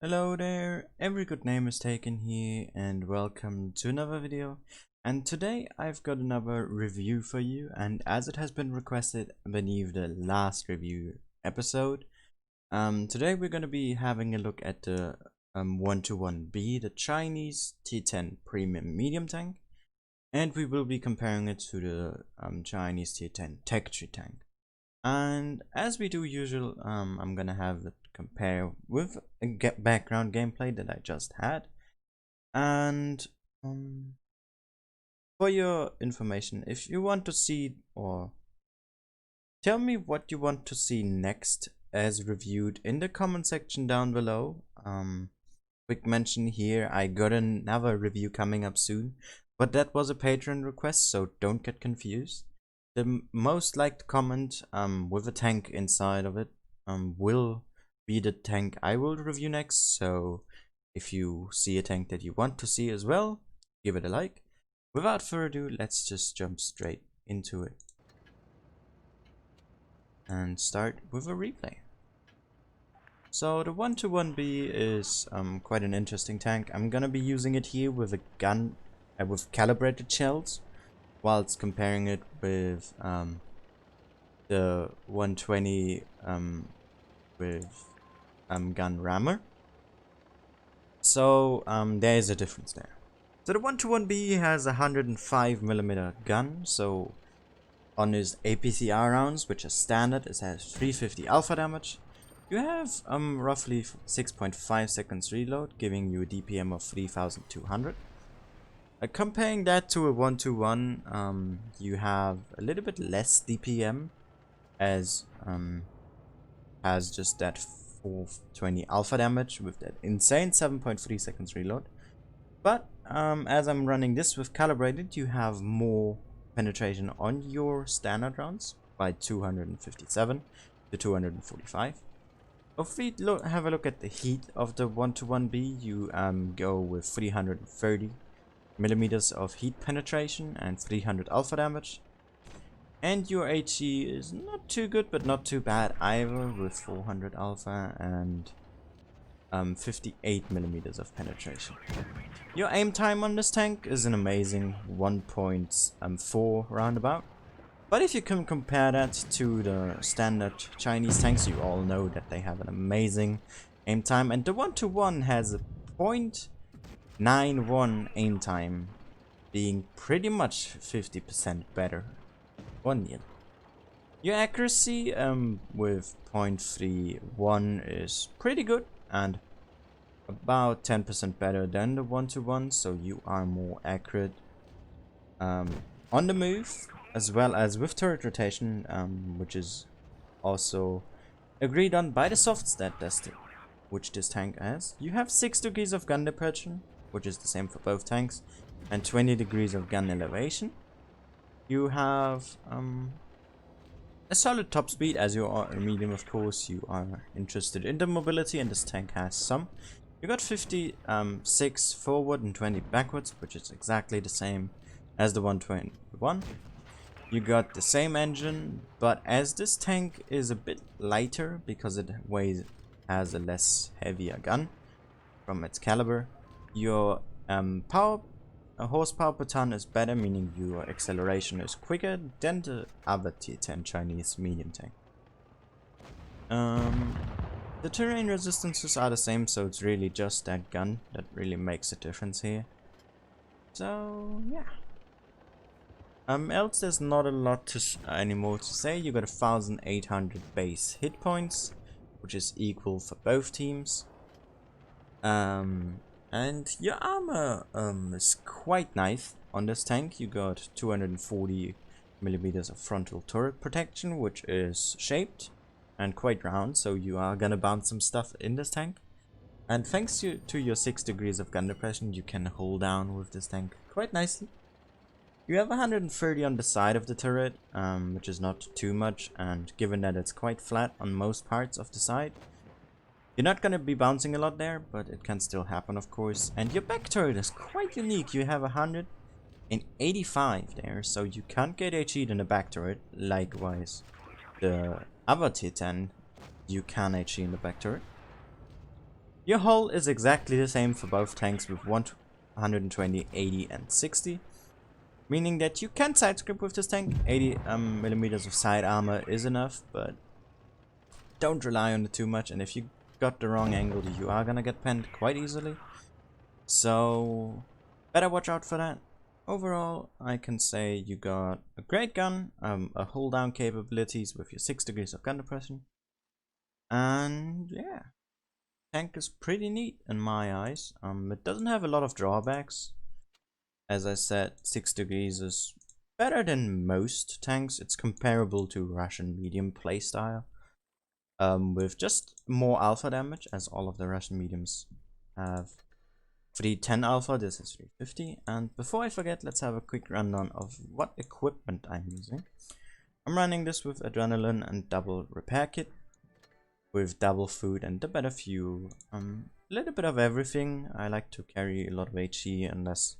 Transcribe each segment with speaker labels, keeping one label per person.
Speaker 1: Hello there, every good name is taken here, and welcome to another video. And today I've got another review for you, and as it has been requested beneath the last review episode, today we're going to be having a look at the wotb, the Chinese T10 premium medium tank, and we will be comparing it to the Chinese T10 tech tree tank. And as we do usual, I'm gonna have it compare with a background gameplay that I just had. And for your information, if you want to see or tell me what you want to see next as reviewed in the comment section down below. Quick mention here, I got another review coming up soon, but that was a Patreon request, so don't get confused. The most liked comment with a tank inside of it will be the tank I will review next. So if you see a tank that you want to see as well, give it a like. Without further ado, let's just jump straight into it and start with a replay. So the wotb is quite an interesting tank. I'm gonna be using it here with a gun with calibrated shells, whilst comparing it with the 120 with gun rammer. So there is a difference there. So the wotb has a 105mm gun. So on his APCR rounds, which is standard, it has 350 alpha damage. You have roughly 6.5 seconds reload, giving you a DPM of 3200. Comparing that to a 121, you have a little bit less DPM, as has just that 420 alpha damage with that insane 7.3 seconds reload. But as I'm running this with calibrated, you have more penetration on your standard rounds by 257 to 245. If we have a look at the heat of the wotb, you go with 330 millimeters of heat penetration and 300 alpha damage, and your HE is not too good but not too bad either, with 400 alpha and 58 millimeters of penetration. Your aim time on this tank is an amazing 1.4 roundabout, but if you can compare that to the standard Chinese tanks, you all know that they have an amazing aim time, and the 121 has a 0.91 aim time, being pretty much 50% better on it. Your accuracy with 0.31 is pretty good and about 10% better than the 121, so you are more accurate on the move, as well as with turret rotation, which is also agreed on by the soft stat test, which this tank has. You have 6 degrees of gun depression, which is the same for both tanks, and 20 degrees of gun elevation. You have a solid top speed. As you are a medium, of course, you are interested in the mobility, and this tank has some. You got 56 forward and 20 backwards, which is exactly the same as the 121. You got the same engine, but as this tank is a bit lighter because it has a less heavier gun from its caliber, your horsepower per ton is better, meaning your acceleration is quicker than the other T10 Chinese medium tank. The terrain resistances are the same, so it's really just that gun that really makes a difference here. So yeah. Else there's not a lot anymore to say. You got 1800 base hit points, which is equal for both teams. And your armor is quite nice on this tank. You got 240 millimeters of frontal turret protection, which is shaped and quite round, so you are gonna bounce some stuff in this tank. And thanks to your 6 degrees of gun depression, you can hold down with this tank quite nicely. You have 130 on the side of the turret, which is not too much, and given that it's quite flat on most parts of the side, you're not gonna be bouncing a lot there, but it can still happen, of course. And your back turret is quite unique. You have 185 there, so you can't get HE'd in the back turret. Likewise, the other T10, you can HE in the back turret. Your hull is exactly the same for both tanks with 120, 80 and 60. Meaning that you can side script with this tank. 80 millimeters of side armor is enough, but don't rely on it too much. And if you got the wrong angle, you are gonna get penned quite easily. So better watch out for that. Overall, I can say you got a great gun, a hold down capabilities with your 6 degrees of gun depression. And yeah, tank is pretty neat in my eyes. It doesn't have a lot of drawbacks. As I said, 6 degrees is better than most tanks. It's comparable to Russian medium playstyle, with just more alpha damage, as all of the Russian mediums have 310 alpha. This is 350. And before I forget, let's have a quick rundown of what equipment I'm using. I'm running this with adrenaline and double repair kit, with double food and a better fuel. A little bit of everything. I like to carry a lot of HE unless,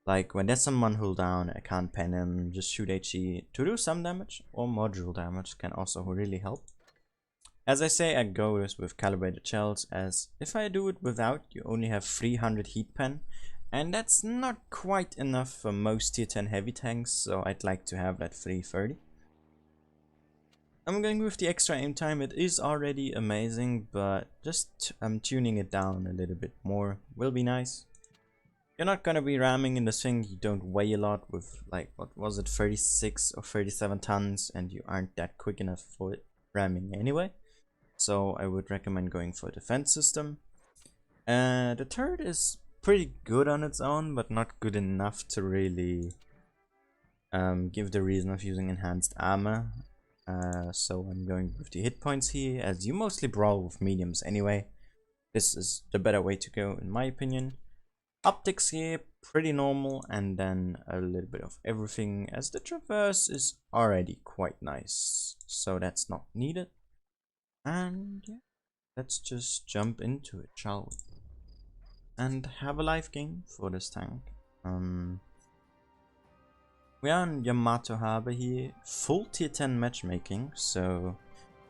Speaker 1: like, when there's someone hold down, I can't pen him, just shoot HE to do some damage, or module damage can also really help. As I say, I go with calibrated shells, as if I do it without, you only have 300 heat pen, and that's not quite enough for most tier 10 heavy tanks, so I'd like to have that 330. I'm going with the extra aim time. It is already amazing, but just tuning it down a little bit more will be nice. You're not gonna be ramming in this thing. You don't weigh a lot with, like, what was it, 36 or 37 tons, and you aren't that quick enough for it ramming anyway. So I would recommend going for a defense system. The turret is pretty good on its own, but not good enough to really give the reason of using enhanced armor. So I'm going with the hit points here, as you mostly brawl with mediums anyway. This is the better way to go in my opinion. Optics here, pretty normal, and then a little bit of everything, as the traverse is already quite nice, so that's not needed. And yeah, let's just jump into it, shall we? And have a live game for this tank. We are on Yamato Harbor here, full tier 10 matchmaking, so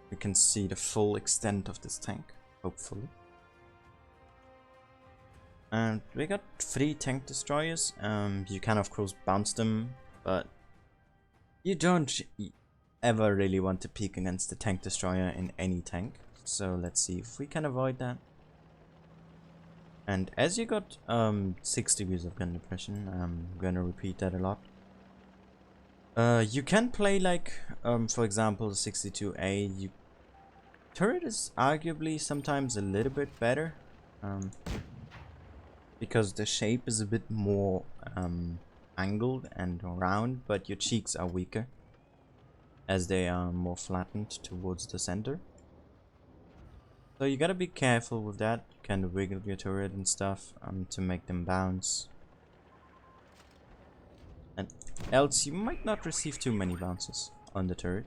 Speaker 1: we can see the full extent of this tank, hopefully. And we got 3 tank destroyers. You can of course bounce them, but you don't ever really want to peek against the tank destroyer in any tank. So let's see if we can avoid that. And as you got 6 degrees of gun depression, I'm gonna repeat that a lot. You can play like, for example, 62A. Turret is arguably sometimes a little bit better. Because the shape is a bit more angled and round, but your cheeks are weaker, as they are more flattened towards the center. So you gotta be careful with that. You can wiggle your turret and stuff to make them bounce. And else you might not receive too many bounces on the turret.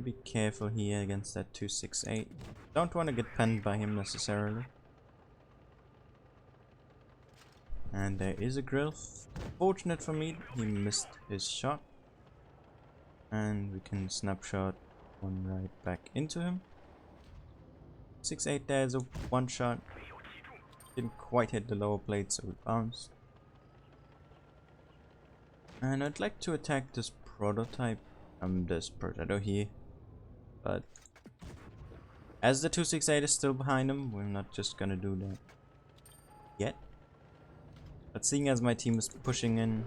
Speaker 1: Be careful here against that 268. Don't want to get penned by him necessarily. And there is a grill. Fortunate for me, he missed his shot. And we can snapshot one right back into him. 6-8, there's a one shot. Didn't quite hit the lower plate, so we bounced. And I'd like to attack this prototype, this Progetto here. But as the 268 is still behind him, we're not just gonna do that yet. But seeing as my team is pushing in,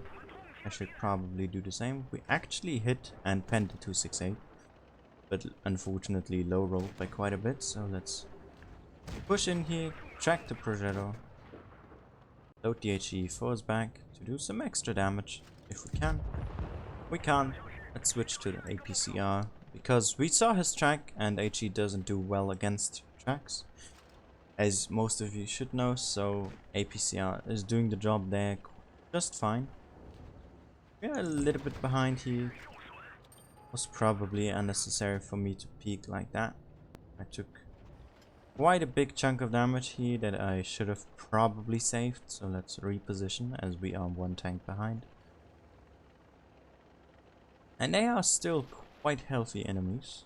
Speaker 1: I should probably do the same. We actually hit and penned the 268, but unfortunately low rolled by quite a bit, so let's push in here, track the Progetto, load the HE, force back to do some extra damage if we can. We can't. Let's switch to the APCR, because we saw his track and HE doesn't do well against tracks, as most of you should know, so APCR is doing the job there just fine. We are a little bit behind here. Was probably unnecessary for me to peek like that. I took quite a big chunk of damage here that I should have probably saved, so let's reposition as we are one tank behind. And they are still quite healthy enemies.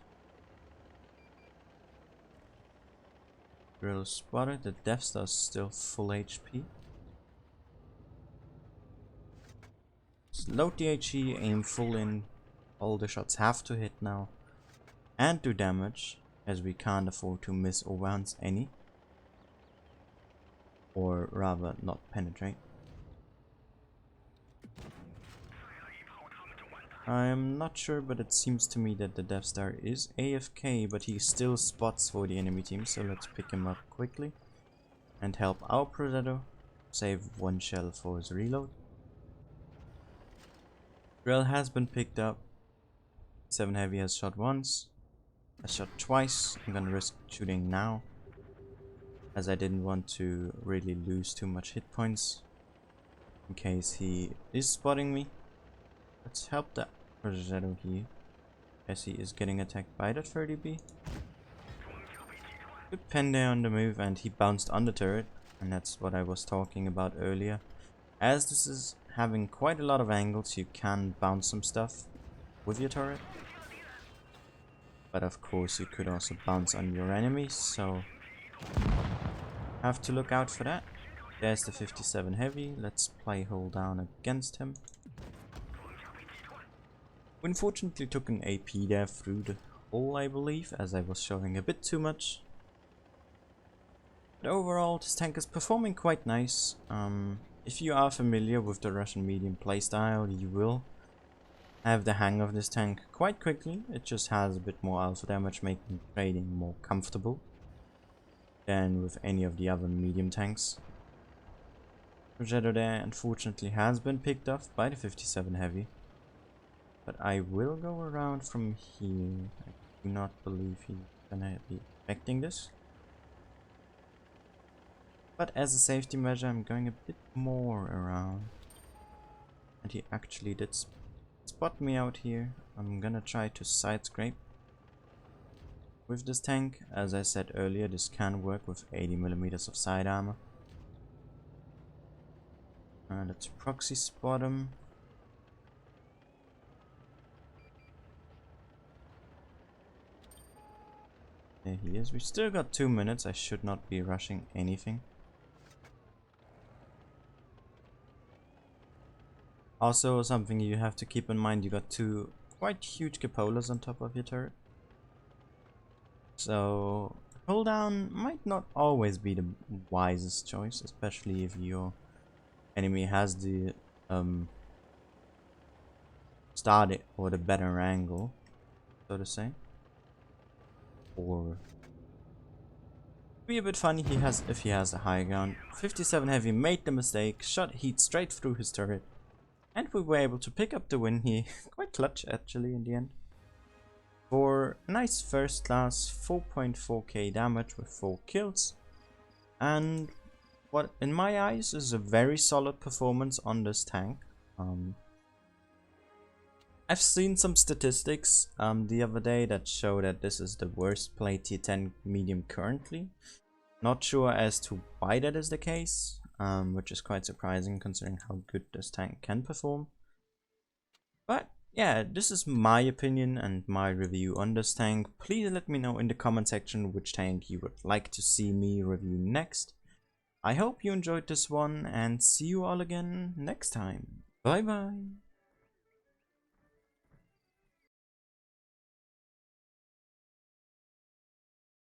Speaker 1: Drill spotted. The Death Star's still full HP. Load the HE, aim full in. All the shots have to hit now and do damage, as we can't afford to miss or bounce any. Or rather, not penetrate. I'm not sure, but it seems to me that the Death Star is AFK, but he still spots for the enemy team, so let's pick him up quickly and help our Predator save one shell for his reload. Drill has been picked up. 7 Heavy has shot once, has shot twice. I'm gonna risk shooting now, as I didn't want to really lose too much hit points in case he is spotting me. Let's help that Predator here, as he is getting attacked by that 30B. Good pen there on the move, and he bounced on the turret, and that's what I was talking about earlier. As this is having quite a lot of angles, you can bounce some stuff with your turret. But of course you could also bounce on your enemies, so have to look out for that. There's the 57 Heavy. Let's play hold down against him. We unfortunately took an AP there through the hole, I believe, as I was showing a bit too much. But overall, this tank is performing quite nice. If you are familiar with the Russian medium playstyle, you will have the hang of this tank quite quickly. It just has a bit more alpha damage, making trading more comfortable than with any of the other medium tanks. Projector there unfortunately has been picked off by the 57 Heavy. But I will go around from here. I do not believe he's gonna be affecting this. But as a safety measure, I'm going a bit more around. And he actually did spot me out here. I'm gonna try to side scrape with this tank. As I said earlier, this can work with 80mm of side armor. Let's proxy spot him. There he is. We still got 2 minutes. I should not be rushing anything. Also, something you have to keep in mind, you got 2 quite huge cupolas on top of your turret. So, hold down might not always be the wisest choice, especially if your enemy has the started or the better angle, so to say. Or be a bit funny if he has a high ground. 57 Heavy made the mistake, shot heat straight through his turret, and we were able to pick up the win here. Quite clutch actually in the end. For a nice first class 4.4k damage with 4 kills, and what in my eyes is a very solid performance on this tank. I've seen some statistics the other day that show that this is the worst played tier 10 medium currently. Not sure as to why that is the case, which is quite surprising considering how good this tank can perform. But yeah, this is my opinion and my review on this tank. Please let me know in the comment section which tank you would like to see me review next. I hope you enjoyed this one, and see you all again next time. Bye bye.